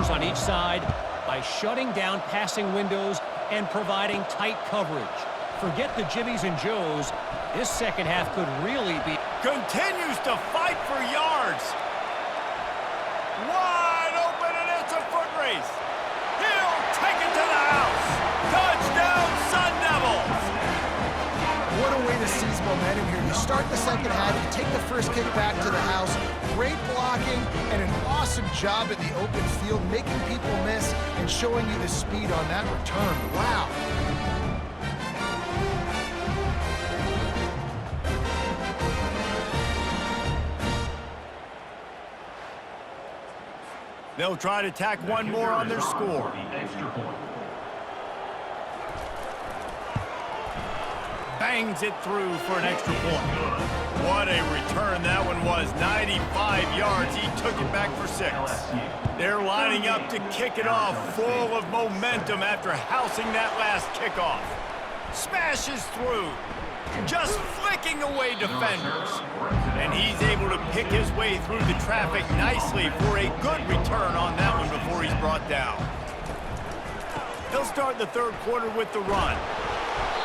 players on each side by shutting down passing windows and providing tight coverage. Forget the Jimmies and Joes. This second half could really be... Continues to fight for yards. Wide open, and it's a foot race. He'll take it to the house. Touchdown, Sun Devils. What a way to seize momentum here. You start the second half, you take the first kick back to the house. Great blocking and an awesome job in the open field, making people miss and showing you the speed on that return. Wow. They'll try to tack one more on their score. Bangs it through for an extra point. What a return that one was. 95 yards. He took it back for 6. They're lining up to kick it off, full of momentum after housing that last kickoff. Smashes through, just flicking away defenders. And he's able to pick his way through the traffic nicely for a good return on that one before he's brought down. He'll start the third quarter with the run.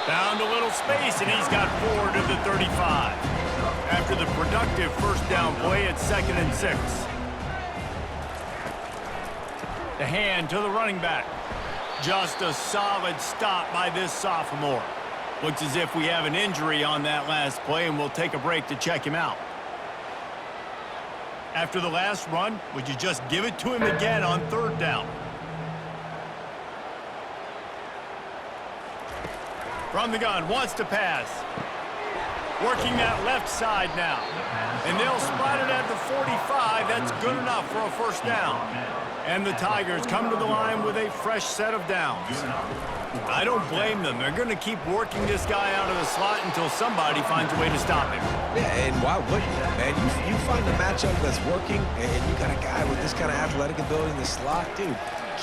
Found a little space, and he's got 4 to the 35. After the productive first down play, it's 2nd and 6. The hand to the running back. Just a solid stop by this sophomore. Looks as if we have an injury on that last play, and we'll take a break to check him out. After the last run, would you just give it to him again on 3rd down? From the gun, wants to pass. Working that left side now. And they'll spot it at the 45. That's good enough for a first down. And the Tigers come to the line with a fresh set of downs. I don't blame them. They're going to keep working this guy out of the slot until somebody finds a way to stop him. Yeah, and why wouldn't you, man? You find a matchup that's working, and you got a guy with this kind of athletic ability in the slot, dude.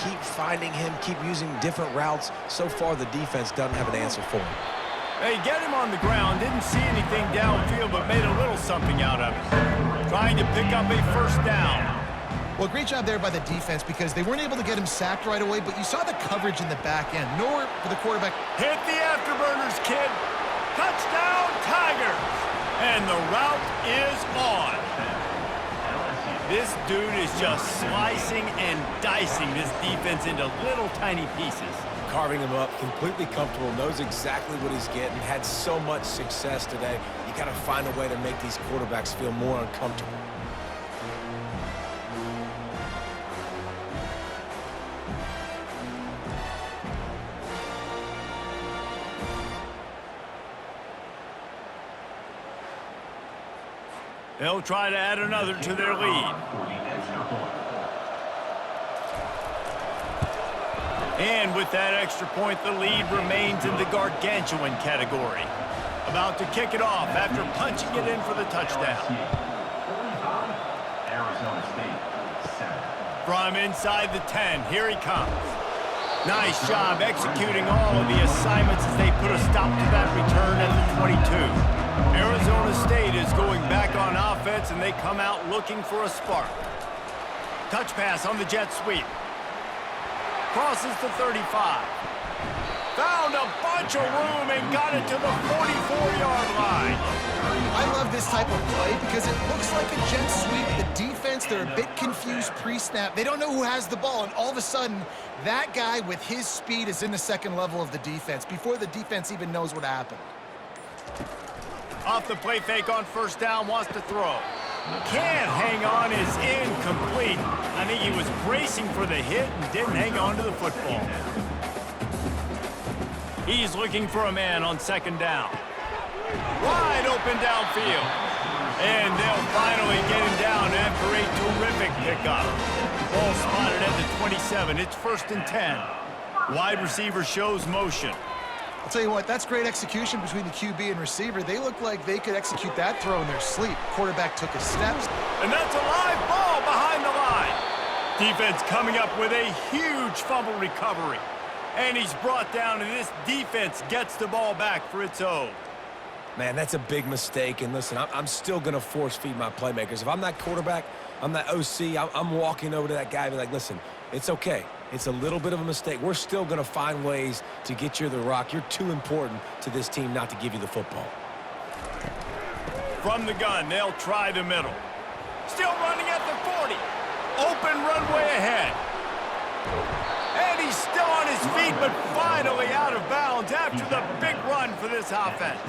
Keep finding him, keep using different routes. So far, the defense doesn't have an answer for him. They get him on the ground, didn't see anything downfield, but made a little something out of it. Trying to pick up a first down. Well, great job there by the defense because they weren't able to get him sacked right away, but you saw the coverage in the back end. Nowhere for the quarterback. Hit the afterburners, kid. Touchdown, Tigers. And the route is on. This dude is just slicing and dicing this defense into little tiny pieces. Carving him up, completely comfortable, knows exactly what he's getting, had so much success today. You got to find a way to make these quarterbacks feel more uncomfortable. They'll try to add another to their lead. And with that extra point, the lead remains in the gargantuan category. About to kick it off after punching it in for the touchdown. From inside the 10, here he comes. Nice job executing all of the assignments as they put a stop to that return at the 22. Arizona State is going back on offense, and they come out looking for a spark. Touch pass on the jet sweep. Crosses the 35. Found a bunch of room and got it to the 44-yard line. I love this type of play because it looks like a jet sweep. The defense, they're a bit confused pre-snap. They don't know who has the ball, and all of a sudden, that guy with his speed is in the second level of the defense before the defense even knows what happened. Off the play fake on first down, wants to throw. Can't hang on, is incomplete. I think he was bracing for the hit and didn't hang on to the football. He's looking for a man on second down. Wide open downfield. And they'll finally get him down after a terrific pickup. Ball spotted at the 27. It's 1st and 10. Wide receiver shows motion. I'll tell you what, that's great execution between the QB and receiver. They look like they could execute that throw in their sleep. Quarterback took his steps. And that's a live ball behind the line. Defense coming up with a huge fumble recovery. And he's brought down, and this defense gets the ball back for its own. Man, that's a big mistake. And listen, I'm still going to force feed my playmakers. If I'm that quarterback, I'm that OC, I'm walking over to that guy and be like, listen, it's okay. It's a little bit of a mistake. We're still going to find ways to get you the rock. You're too important to this team not to give you the football. From the gun, they'll try the middle. Still running at the 40. Open runway ahead. And he's still on his feet, but finally out of bounds after the big run for this offense.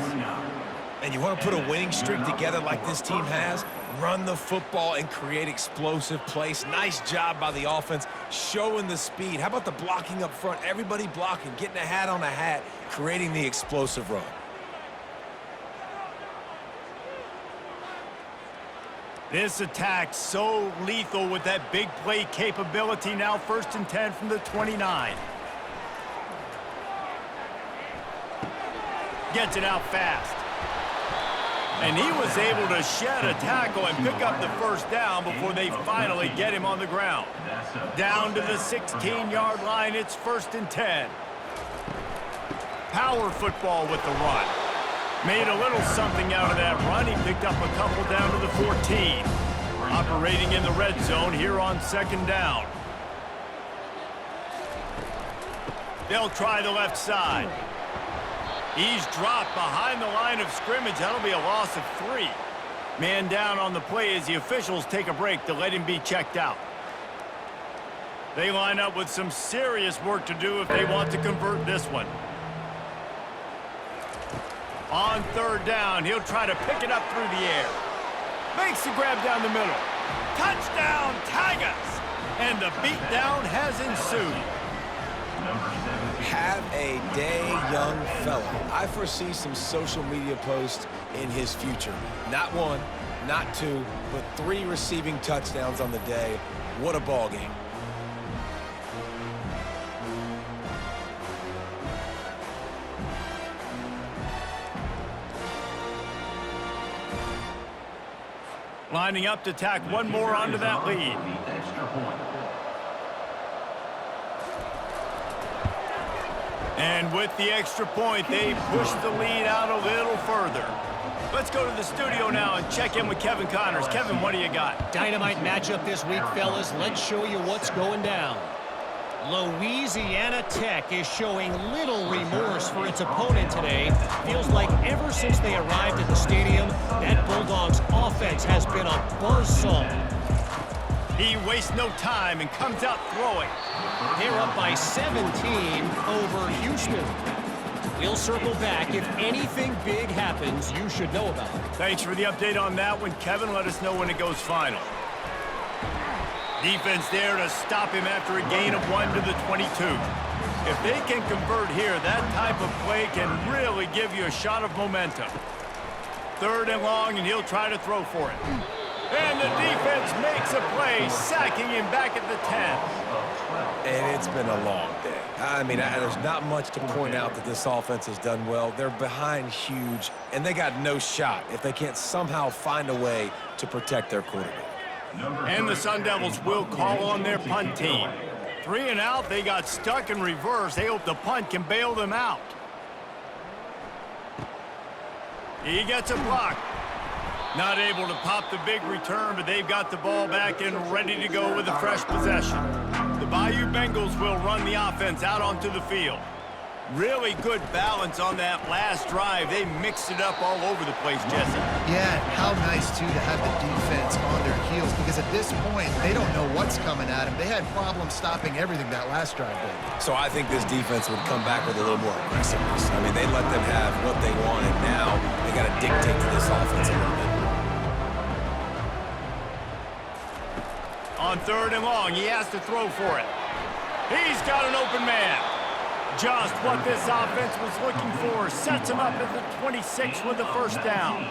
And you want to put a winning streak together like this team has? Run the football and create explosive plays. Nice job by the offense, showing the speed. How about the blocking up front? Everybody blocking, getting a hat on a hat, creating the explosive run. This attack so lethal with that big play capability. Now 1st and 10 from the 29. Gets it out fast. And he was able to shed a tackle and pick up the first down before they finally get him on the ground. Down to the 16-yard line, it's 1st and 10. Power football with the run. Made a little something out of that run. He picked up a couple down to the 14. Operating in the red zone here on 2nd down. They'll try the left side. He's dropped behind the line of scrimmage. That'll be a loss of 3. Man down on the play as the officials take a break to let him be checked out. They line up with some serious work to do if they want to convert this one. On 3rd down, he'll try to pick it up through the air. Makes the grab down the middle. Touchdown, Tigers! And the beatdown has ensued. Have a day, young fella. I foresee some social media posts in his future. Not 1, not 2, but 3 receiving touchdowns on the day. What a ball game. Lining up to tack one more onto that lead. And with the extra point, they push the lead out a little further. Let's go to the studio now and check in with Kevin Connors. Kevin, what do you got? Dynamite matchup this week, fellas. Let's show you what's going down. Louisiana Tech is showing little remorse for its opponent today. Feels like ever since they arrived at the stadium, that Bulldogs offense has been a buzzsaw. He wastes no time and comes out throwing. They're up by 17 over Houston. We'll circle back. If anything big happens, you should know about it. Thanks for the update on that one, Kevin. Let us know when it goes final. Defense there to stop him after a gain of 1 to the 22. If they can convert here, that type of play can really give you a shot of momentum. 3rd and long, and he'll try to throw for it. And the defense makes a play, sacking him back at the 10. And it's been a long day. I mean, there's not much to point out that this offense has done well. They're behind huge, and they got no shot if they can't somehow find a way to protect their quarterback. And the Sun Devils will call on their punt team. 3 and out, they got stuck in reverse. They hope the punt can bail them out. He gets a block. Not able to pop the big return, but they've got the ball back and ready to go with a fresh possession. The Bayou Bengals will run the offense out onto the field. Really good balance on that last drive. They mixed it up all over the place, Jesse. Yeah, how nice, too, to have the defense on their heels, because at this point, they don't know what's coming at them. They had problems stopping everything that last drive did. So I think this defense would come back with a little more aggressiveness. I mean, they let them have what they wanted. Now they got to dictate to this offense a little bit. On 3rd and long, he has to throw for it. He's got an open man. Just what this offense was looking for. Sets him up at the 26 with the first down.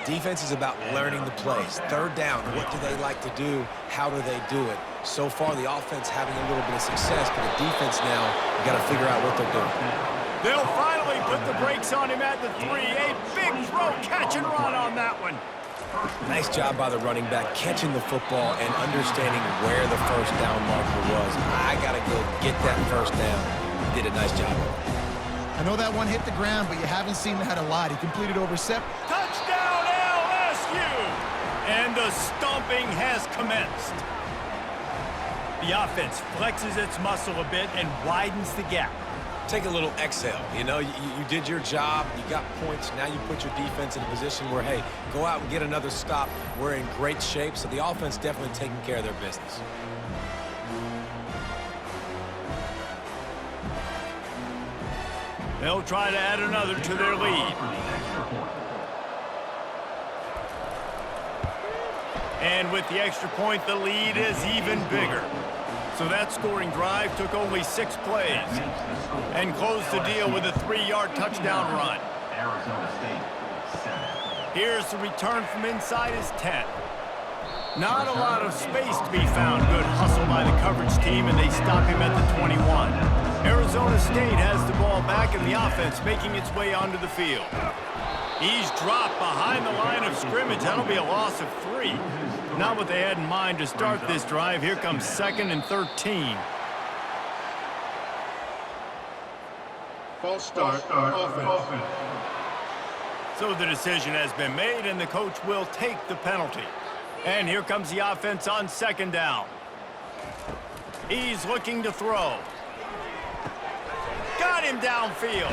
Defense is about learning the plays. 3rd down, what do they like to do? How do they do it? So far, the offense having a little bit of success, but the defense now, you got to figure out what they're doing. They'll finally put the brakes on him at the 3. A big throw, catch and run on that one. Nice job by the running back, catching the football and understanding where the first down marker was. I got to go get that first down. Did a nice job of it. I know that one hit the ground, but you haven't seen that a lot. He completed over 7. Touchdown, LSU! And the stomping has commenced. The offense flexes its muscle a bit and widens the gap. Take a little exhale. You know, you did your job. You got points. Now you put your defense in a position where, hey, go out and get another stop. We're in great shape, so the offense definitely taking care of their business. They'll try to add another to their lead. And with the extra point, the lead is even bigger. So that scoring drive took only 6 plays and closed the deal with a 3-yard touchdown run. Here's the return from inside his 10. Not a lot of space to be found. Good hustle by the coverage team, and they stop him at the 21. Arizona State has the ball back, and the offense making its way onto the field. He's dropped behind the line of scrimmage. That'll be a loss of 3. Not what they had in mind to start this drive. Here comes 2nd and 13. False start, offense. So the decision has been made, and the coach will take the penalty. And here comes the offense on 2nd down. He's looking to throw. Got him downfield.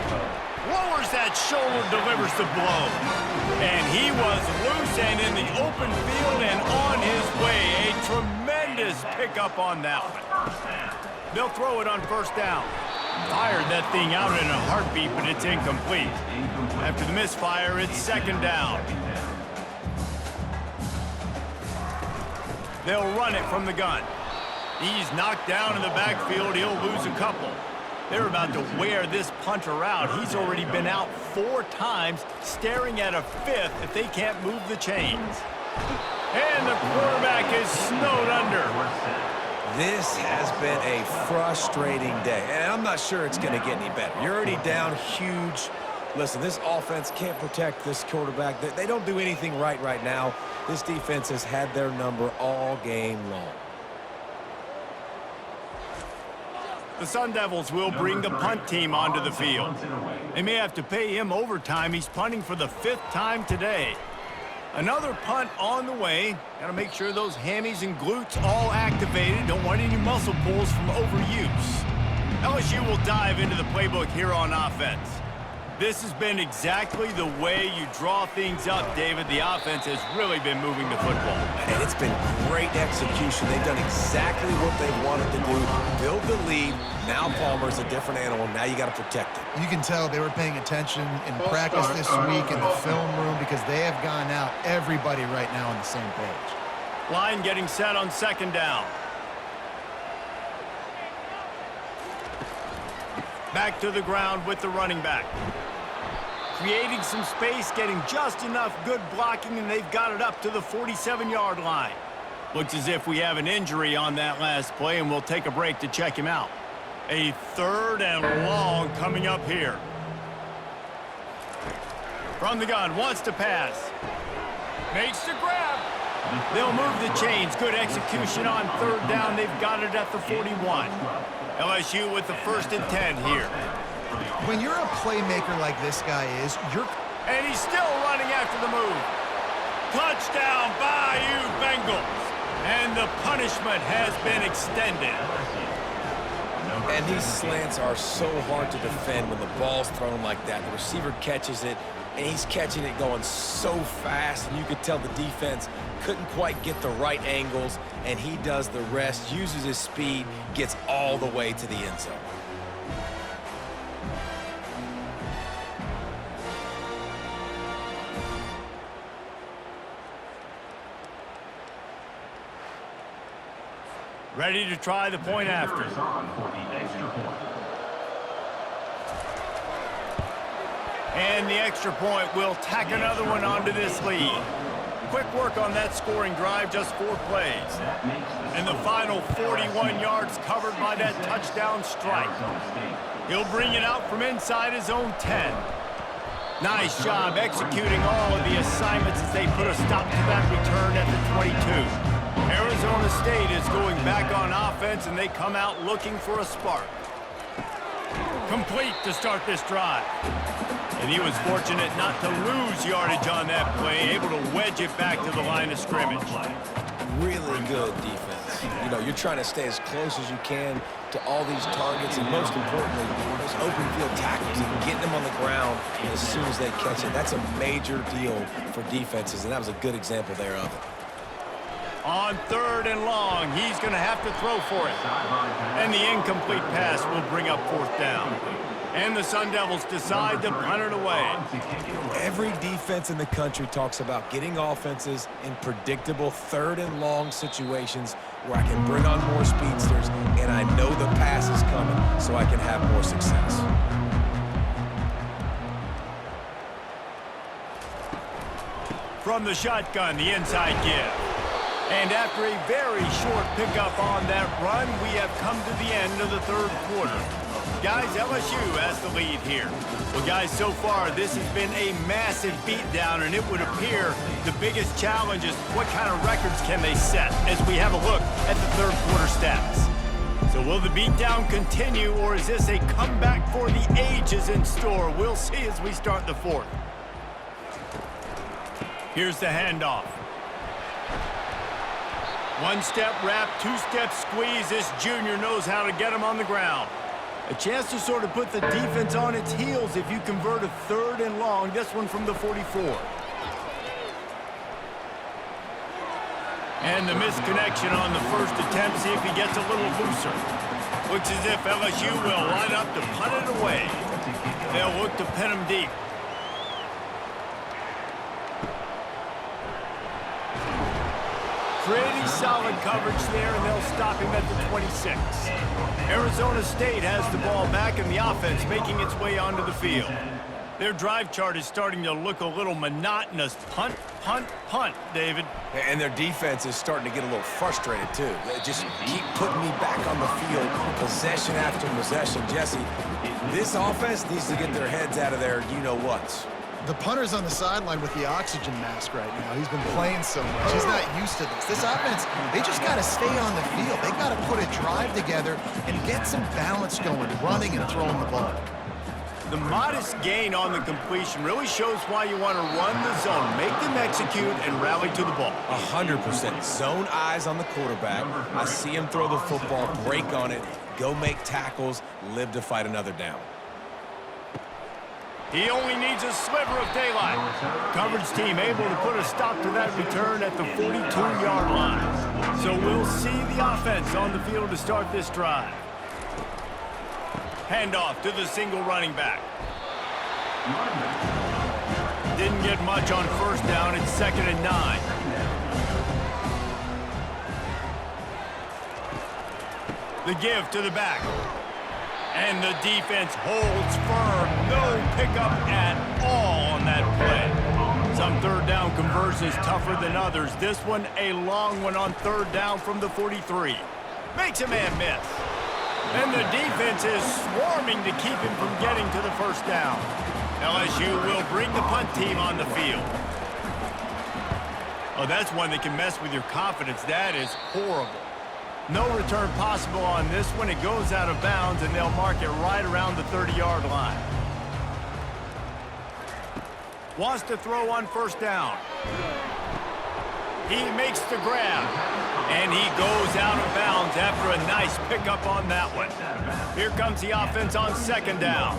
Lowers that shoulder, delivers the blow. And he was loose and in the open field and on his way. A tremendous pickup on that one. They'll throw it on 1st down. Fired that thing out in a heartbeat, but it's incomplete. After the misfire, it's 2nd down. They'll run it from the gun. He's knocked down in the backfield. He'll lose a couple. They're about to wear this punter out. He's already been out 4 times, staring at a 5th if they can't move the chains. And the quarterback is snowed under. This has been a frustrating day, and I'm not sure it's going to get any better. You're already down huge. Listen, this offense can't protect this quarterback. They don't do anything right now. This defense has had their number all game long. The Sun Devils will bring the punt team onto the field. They may have to pay him overtime. He's punting for the 5th time today. Another punt on the way. Got to make sure those hammies and glutes all activated. Don't want any muscle pulls from overuse. LSU will dive into the playbook here on offense. This has been exactly the way you draw things up, David. The offense has really been moving the football. And it's been great execution. They've done exactly what they wanted to do. Build the lead. Now Palmer's a different animal. Now you got to protect it. You can tell they were paying attention in practice this week in the film room because they have gone out, everybody right now on the same page. Line getting set on 2nd down. Back to the ground with the running back. Creating some space, getting just enough good blocking, and they've got it up to the 47-yard line. Looks as if we have an injury on that last play, and we'll take a break to check him out. A 3rd and long coming up here. From the gun, wants to pass. Makes the grab. They'll move the chains. Good execution on 3rd down. They've got it at the 41. LSU with the 1st and 10 here. When you're a playmaker like this guy is, And he's still running after the move. Touchdown, Bayou Bengals. And the punishment has been extended. And these slants are so hard to defend when the ball's thrown like that. The receiver catches it, and he's catching it going so fast, and you could tell the defense couldn't quite get the right angles, and he does the rest, uses his speed, gets all the way to the end zone. Ready to try the point after. And the extra point will tack another one onto this lead. Quick work on that scoring drive, just 4 plays. And the final 41 yards covered by that touchdown strike. He'll bring it out from inside his own 10. Nice job executing all of the assignments as they put a stop to that return at the 22. Arizona State is going back on offense, and they come out looking for a spark. Complete to start this drive. And he was fortunate not to lose yardage on that play, able to wedge it back to the line of scrimmage. Really good defense. You know, you're trying to stay as close as you can to all these targets, and most importantly, those open field tackles and getting them on the ground as soon as they catch it. That's a major deal for defenses, and that was a good example there of it. On 3rd and long, he's going to have to throw for it. And the incomplete pass will bring up 4th down. And the Sun Devils decide to punt it away. Every defense in the country talks about getting offenses in predictable 3rd and long situations where I can bring on more speedsters and I know the pass is coming so I can have more success. From the shotgun, the inside give. And after a very short pickup on that run, we have come to the end of the 3rd quarter. Guys, LSU has the lead here. Well, guys, so far, this has been a massive beatdown, and it would appear the biggest challenge is what kind of records can they set as we have a look at the 3rd quarter stats. So will the beatdown continue, or is this a comeback for the ages in store? We'll see as we start the 4th. Here's the handoff. One-step wrap, two-step squeeze. This junior knows how to get him on the ground. A chance to sort of put the defense on its heels if you convert a 3rd and long. This one from the 44. And the misconnection on the first attempt. See if he gets a little looser. Looks as if LSU will line up to punt it away. They'll look to pin him deep. Pretty solid coverage there, and they'll stop him at the 26. Arizona State has the ball back, and the offense making its way onto the field. Their drive chart is starting to look a little monotonous. Punt, punt, punt, David. And their defense is starting to get a little frustrated, too. They just keep putting me back on the field, possession after possession. Jesse, this offense needs to get their heads out of their you-know-whats. The punter's on the sideline with the oxygen mask right now. He's been playing so much. He's not used to this. This offense, they just got to stay on the field. They got to put a drive together and get some balance going, running and throwing the ball. The modest gain on the completion really shows why you want to run the zone, make them execute, and rally to the ball. 100%. Zone eyes on the quarterback. I see him throw the football, break on it, go make tackles, live to fight another down. He only needs a sliver of daylight. Coverage team able to put a stop to that return at the 42-yard line. So we'll see the offense on the field to start this drive. Handoff to the single running back. Didn't get much on 1st down. It's 2nd and 9. The give to the back. And the defense holds firm. No pickup at all on that play. Some 3rd down conversions tougher than others. This one a long one on 3rd down from the 43. Makes a man miss. And the defense is swarming to keep him from getting to the 1st down. LSU will bring the punt team on the field. Oh, that's one that can mess with your confidence. That is horrible. No return possible on this one. It goes out of bounds, and they'll mark it right around the 30-yard line. Wants to throw on 1st down. He makes the grab, and he goes out of bounds after a nice pickup on that one. Here comes the offense on 2nd down.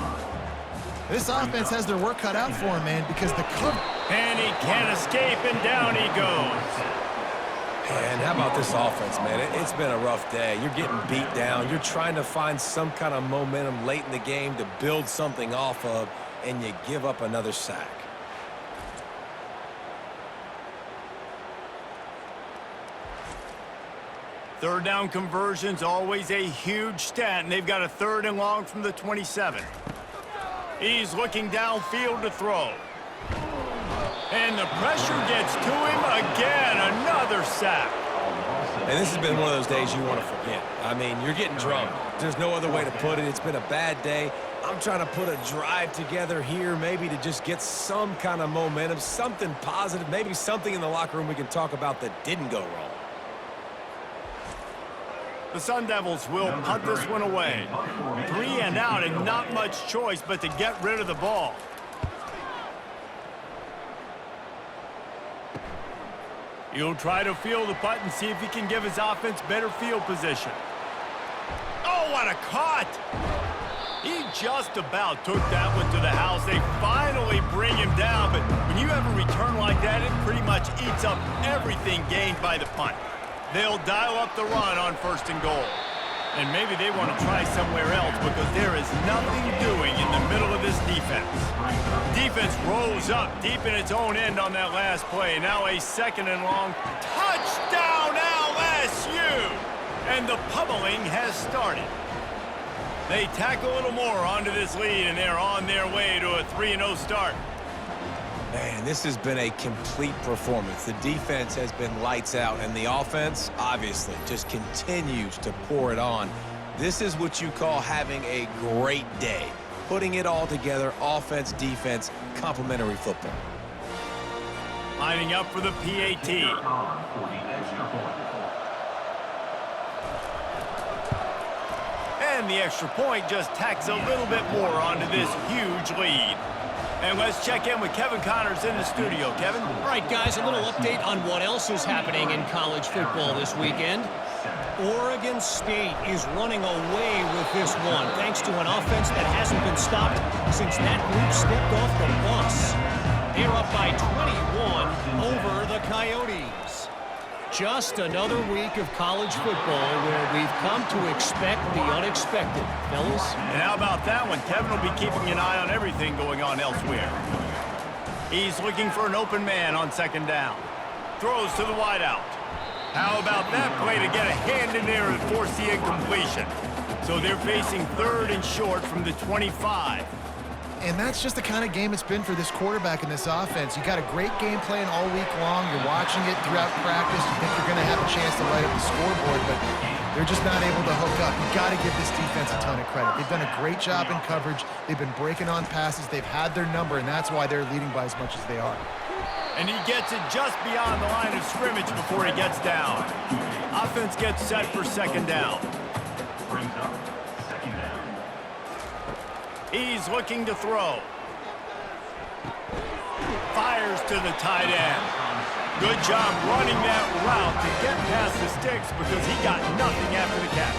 This offense has their work cut out for him, man, because the cover... And he can't escape, and down he goes. And how about this offense, man? It's been a rough day. You're getting beat down. You're trying to find some kind of momentum late in the game to build something off of, and you give up another sack. Third down conversions, always a huge stat, and they've got a 3rd and long from the 27. He's looking downfield to throw. And the pressure gets to him again. Another sack. And this has been one of those days you want to forget. I mean, you're getting drunk. There's no other way to put it. It's been a bad day. I'm trying to put a drive together here, maybe to just get some kind of momentum, something positive, maybe something in the locker room we can talk about that didn't go wrong. The Sun Devils will punt this one away. 3 and out and not much choice but to get rid of the ball. He'll try to field the punt and see if he can give his offense better field position. Oh, what a cut! He just about took that one to the house. They finally bring him down, but when you have a return like that, it pretty much eats up everything gained by the punt. They'll dial up the run on 1st and goal. And maybe they want to try somewhere else because there is nothing doing in the middle of this defense. Defense rolls up deep in its own end on that last play. Now a 2nd and long. Touchdown LSU! And the pummeling has started. They tack a little more onto this lead, and they're on their way to a 3-0 start. Man, this has been a complete performance. The defense has been lights out, and the offense, obviously, just continues to pour it on. This is what you call having a great day. Putting it all together, offense, defense, complementary football. Lining up for the PAT. And the extra point just tacks a little bit more onto this huge lead. And let's check in with Kevin Connors in the studio. Kevin? All right, guys, a little update on what else is happening in college football this weekend. Oregon State is running away with this one, thanks to an offense that hasn't been stopped since that group stepped off the bus. They're up by 21 over the Coyotes. Just another week of college football where we've come to expect the unexpected, fellas. And how about that one? Kevin will be keeping an eye on everything going on elsewhere. He's looking for an open man on 2nd down. Throws to the wideout. How about that play to get a hand in there and force the incompletion? So they're facing 3rd and short from the 25. And that's just the kind of game it's been for this quarterback and this offense. You got a great game plan all week long. You're watching it throughout practice. You think you're going to have a chance to light up the scoreboard, but they're just not able to hook up. You got to give this defense a ton of credit. They've done a great job in coverage. They've been breaking on passes. They've had their number, and that's why they're leading by as much as they are. And he gets it just beyond the line of scrimmage before he gets down. Offense gets set for 2nd down. He's looking to throw. Fires to the tight end. Good job running that route to get past the sticks because he got nothing after the catch.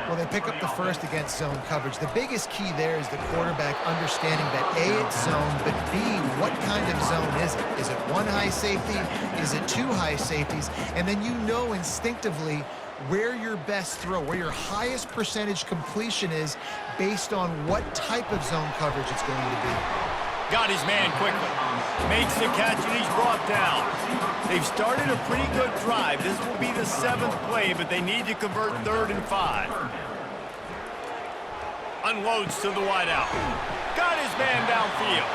Well, they pick up the first against zone coverage. The biggest key there is the quarterback understanding that A, it's zone, but B, what kind of zone is it? Is it one high safety? Is it two high safeties? And then you know instinctively where your best throw, where your highest percentage completion is based on what type of zone coverage it's going to be. Got his man quickly. Makes the catch and he's brought down. They've started a pretty good drive. This will be the 7th play, but they need to convert 3rd and 5. Unloads to the wideout. Got his man downfield.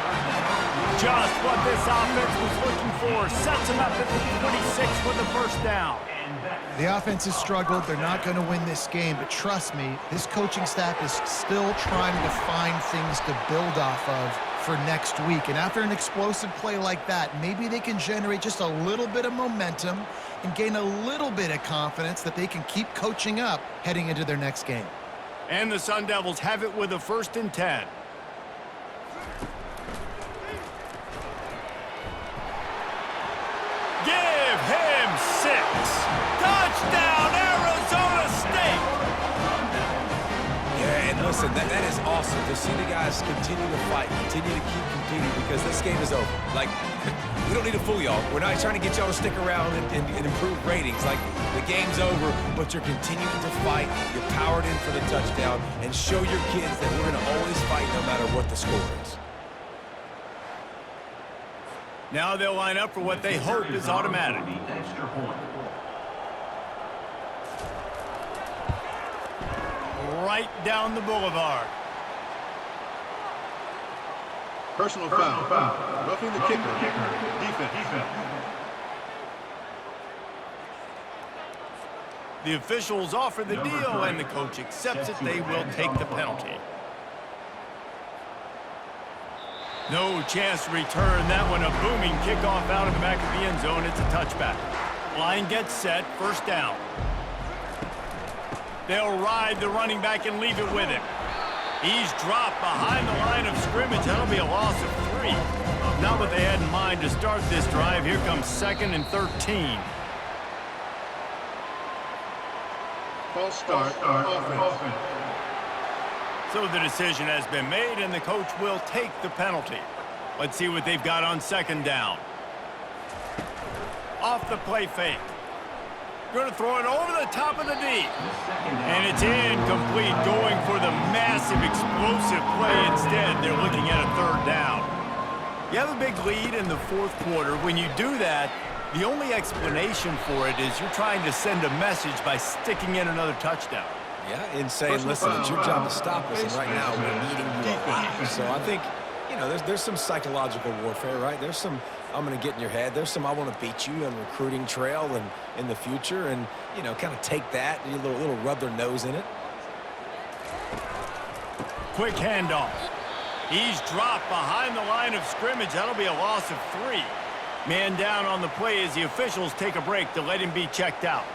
Just what this offense was looking for. Sets him up at the 26 with the 1st down. The offense has struggled. They're not going to win this game, but trust me, this coaching staff is still trying to find things to build off of for next week. And after an explosive play like that, maybe they can generate just a little bit of momentum and gain a little bit of confidence that they can keep coaching up heading into their next game. And the Sun Devils have it with a 1st and 10. Give him 6. Touchdown, Arizona State! Yeah, and listen, that is awesome to see the guys continue to fight, continue to keep competing because this game is over. Like, we don't need to fool y'all. We're not trying to get y'all to stick around and improve ratings. Like, the game's over, but you're continuing to fight. You're powered in for the touchdown and show your kids that we're going to always fight no matter what the score is. Now they'll line up for what they hope is automatic. Right down the boulevard. Personal foul. Roughing the kicker. Defense. The officials offer the deal, and the coach accepts it. They will take the penalty. No chance to return that one. A booming kickoff out of the back of the end zone. It's a touchback. Line gets set. 1st down. They'll ride the running back and leave it with him. He's dropped behind the line of scrimmage. That'll be a loss of 3. Not what they had in mind to start this drive. Here comes 2nd and 13. False start, offense. So the decision has been made, and the coach will take the penalty. Let's see what they've got on 2nd down. Off the play fake. Going to throw it over the top of the D. And it's incomplete, going for the massive, explosive play instead. They're looking at a 3rd down. You have a big lead in the 4th quarter. When you do that, the only explanation for it is you're trying to send a message by sticking in another touchdown. Yeah, and saying, listen, it's your job to stop us, and right now we're needing you alive. So I think, you know, there's some psychological warfare, right? There's some, I'm going to get in your head. There's some, I want to beat you on recruiting trail and in the future, and, you know, kind of take that, a little rub their nose in it. Quick handoff. He's dropped behind the line of scrimmage. That'll be a loss of 3. Man down on the play as the officials take a break to let him be checked out.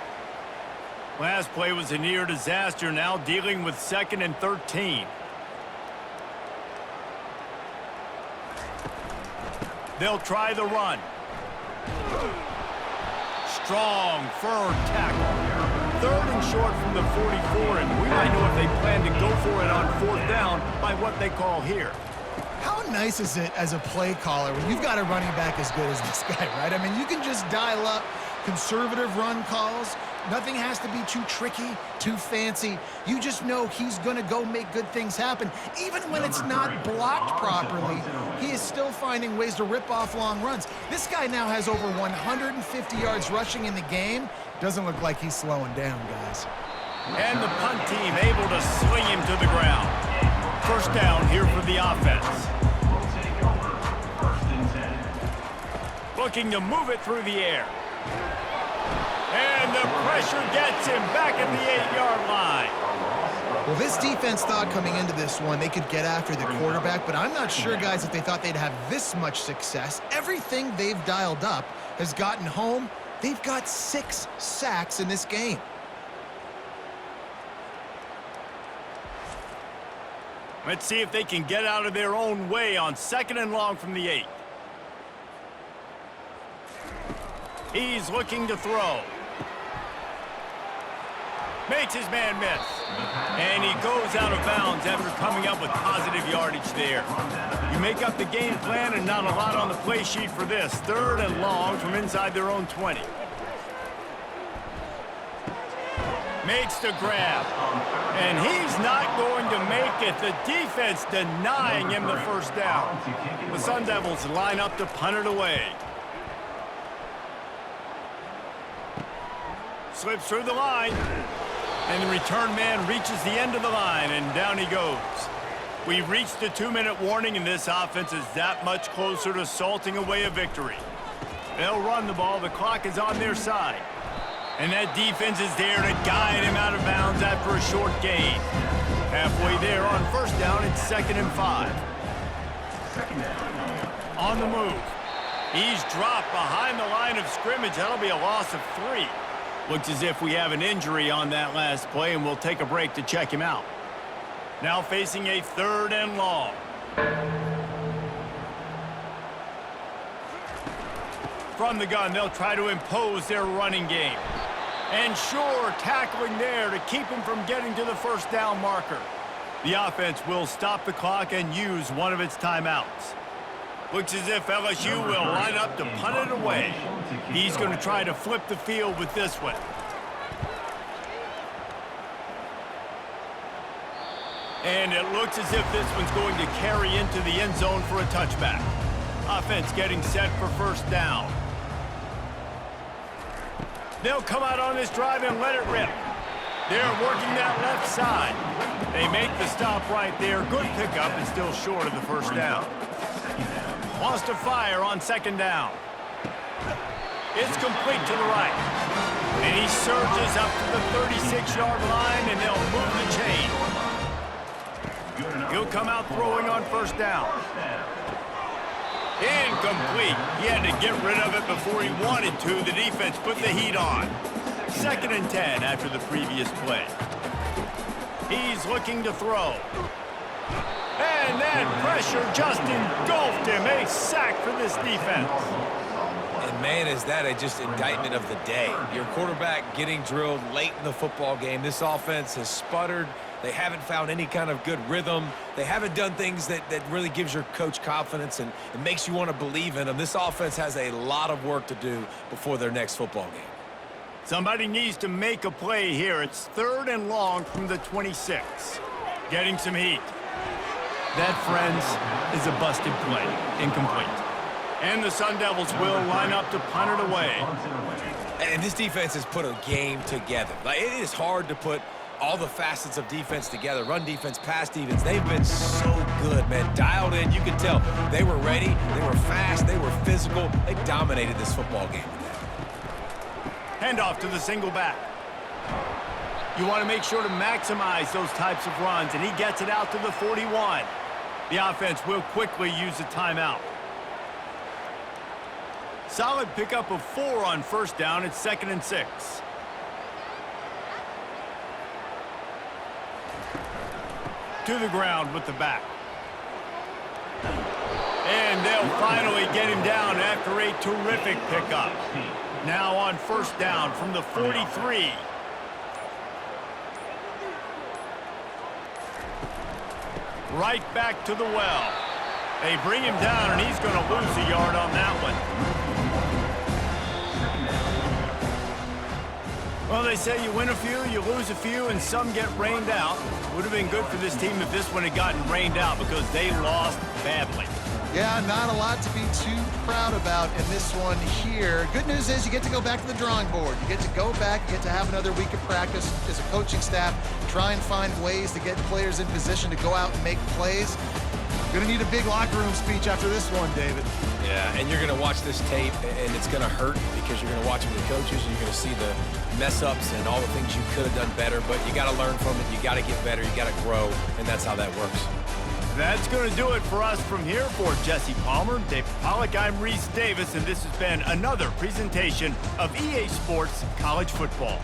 Last play was a near disaster, now dealing with 2nd and 13. They'll try the run. Strong, firm tackle. 3rd and short from the 44, and we might know if they plan to go for it on 4th down by what they call here. How nice is it as a play caller when you've got a running back as good as this guy, right? I mean, you can just dial up conservative run calls. Nothing has to be too tricky, too fancy. You just know he's going to go make good things happen. Even when it's not blocked properly, he is still finding ways to rip off long runs. This guy now has over 150 yards rushing in the game. Doesn't look like he's slowing down, guys. And the punt team able to sling him to the ground. 1st down here for the offense. Looking to move it through the air. And the pressure gets him back at the 8-yard line. Well, this defense thought coming into this one they could get after the quarterback, but I'm not sure, guys, if they thought they'd have this much success. Everything they've dialed up has gotten home. They've got 6 sacks in this game. Let's see if they can get out of their own way on 2nd and long from the 8. He's looking to throw. Makes his man miss. And he goes out of bounds after coming up with positive yardage there. You make up the game plan and not a lot on the play sheet for this. 3rd and long from inside their own 20. Makes the grab. And he's not going to make it. The defense denying him the 1st down. The Sun Devils line up to punt it away. Slips through the line. And the return man reaches the end of the line, and down he goes. We've reached the 2-minute warning, and this offense is that much closer to salting away a victory. They'll run the ball. The clock is on their side. And that defense is there to guide him out of bounds after a short gain. Halfway there on 1st down, it's 2nd and 5. On the move. He's dropped behind the line of scrimmage. That'll be a loss of 3. Looks as if we have an injury on that last play, and we'll take a break to check him out. Now facing a 3rd and long. From the gun, they'll try to impose their running game. And sure, tackling there to keep him from getting to the 1st down marker. The offense will stop the clock and use one of its timeouts. Looks as if LSU will line up to punt it away. He's going to try to flip the field with this one. And it looks as if this one's going to carry into the end zone for a touchback. Offense getting set for 1st down. They'll come out on this drive and let it rip. They're working that left side. They make the stop right there. Good pickup and still short of the 1st down. Wants to fire on 2nd down. It's complete to the right. And he surges up to the 36-yard line, and they'll move the chain. He'll come out throwing on 1st down. Incomplete. He had to get rid of it before he wanted to. The defense put the heat on. 2nd and 10 after the previous play. He's looking to throw. And that pressure just engulfed him. A sack for this defense. And, man, is that just indictment of the day. Your quarterback getting drilled late in the football game. This offense has sputtered. They haven't found any kind of good rhythm. They haven't done things that really gives your coach confidence and makes you want to believe in them. This offense has a lot of work to do before their next football game. Somebody needs to make a play here. It's 3rd and long from the 26. Getting some heat. That, friends, is a busted play. Incomplete. And the Sun Devils will line up to punt it away. And this defense has put a game together. Like, it is hard to put all the facets of defense together. Run defense, pass defense. They've been so good, man. Dialed in. You can tell they were ready. They were fast. They were physical. They dominated this football game. Handoff to the single back. You want to make sure to maximize those types of runs, and he gets it out to the 41. The offense will quickly use a timeout. Solid pickup of 4 on 1st down. It's 2nd and 6. To the ground with the back. And they'll finally get him down after a terrific pickup. Now on 1st down from the 43. Right back to the well. They bring him down, and he's going to lose a yard on that one. Well, they say you win a few, you lose a few, and some get rained out. Would have been good for this team if this one had gotten rained out because they lost badly. Yeah, not a lot to be too proud about in this one here. Good news is you get to go back to the drawing board. You get to go back, you get to have another week of practice as a coaching staff, try and find ways to get players in position to go out and make plays. Going to need a big locker room speech after this one, David. Yeah, and you're going to watch this tape, and it's going to hurt because you're going to watch it with the coaches, and you're going to see the mess-ups and all the things you could have done better, but you got to learn from it. You got to get better. You got to grow, and that's how that works. That's going to do it for us from here. For Jesse Palmer, David Pollack, I'm Reese Davis, and this has been another presentation of EA Sports College Football.